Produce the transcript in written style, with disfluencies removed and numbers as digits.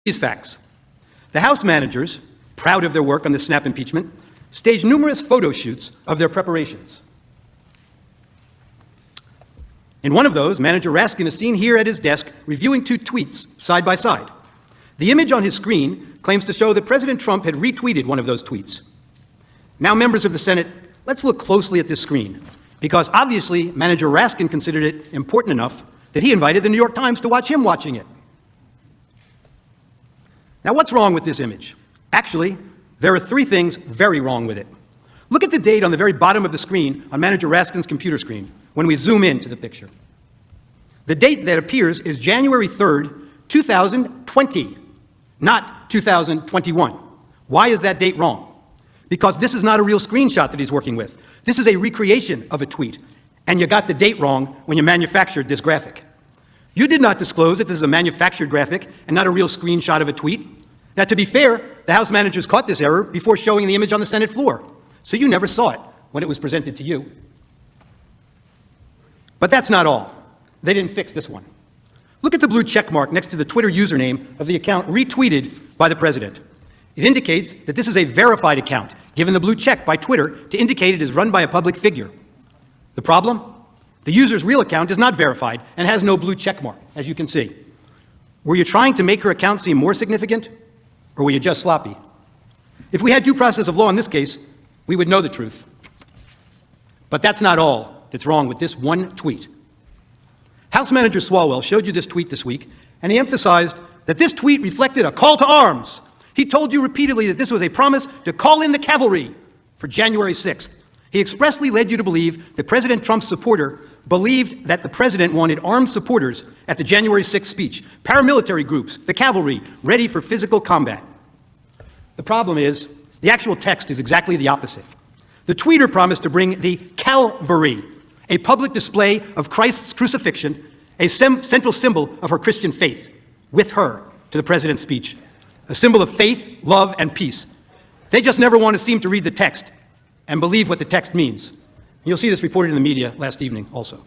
these facts. The House managers, proud of their work on the snap impeachment, staged numerous photo shoots of their preparations. In one of those, Manager Raskin is seen here at his desk reviewing two tweets side by side. The image on his screen claims to show that President Trump had retweeted one of those tweets. Now, members of the Senate, let's look closely at this screen, because obviously Manager Raskin considered it important enough that he invited the New York Times to watch him watching it. Now, what's wrong with this image? Actually, there are three things very wrong with it. Look at the date on the very bottom of the screen on Manager Raskin's computer screen when we zoom into the picture. The date that appears is January 3rd, 2020, not 2021. Why is that date wrong? Because this is not a real screenshot that he's working with. This is a recreation of a tweet, and you got the date wrong when you manufactured this graphic. You did not disclose that this is a manufactured graphic and not a real screenshot of a tweet. Now, to be fair, the House managers caught this error before showing the image on the Senate floor, so you never saw it when it was presented to you. But that's not all. They didn't fix this one. Look at the blue check mark next to the Twitter username of the account retweeted by the president. It indicates that this is a verified account, given the blue check by Twitter to indicate it is run by a public figure. The problem? The user's real account is not verified and has no blue check mark, as you can see. Were you trying to make her account seem more significant, or were you just sloppy? If we had due process of law in this case, we would know the truth. But that's not all that's wrong with this one tweet. House Manager Swalwell showed you this tweet this week, and he emphasized that this tweet reflected a call to arms. He told you repeatedly that this was a promise to call in the cavalry for January 6th. He expressly led you to believe that President Trump's supporter believed that the president wanted armed supporters at the January 6th speech, paramilitary groups, the cavalry, ready for physical combat. The problem is, the actual text is exactly the opposite. The tweeter promised to bring the Calvary, a public display of Christ's crucifixion, a central symbol of her Christian faith, with her to the president's speech, a symbol of faith, love, and peace. They just never want to seem to read the text and believe what the text means. You'll see this reported in the media last evening also.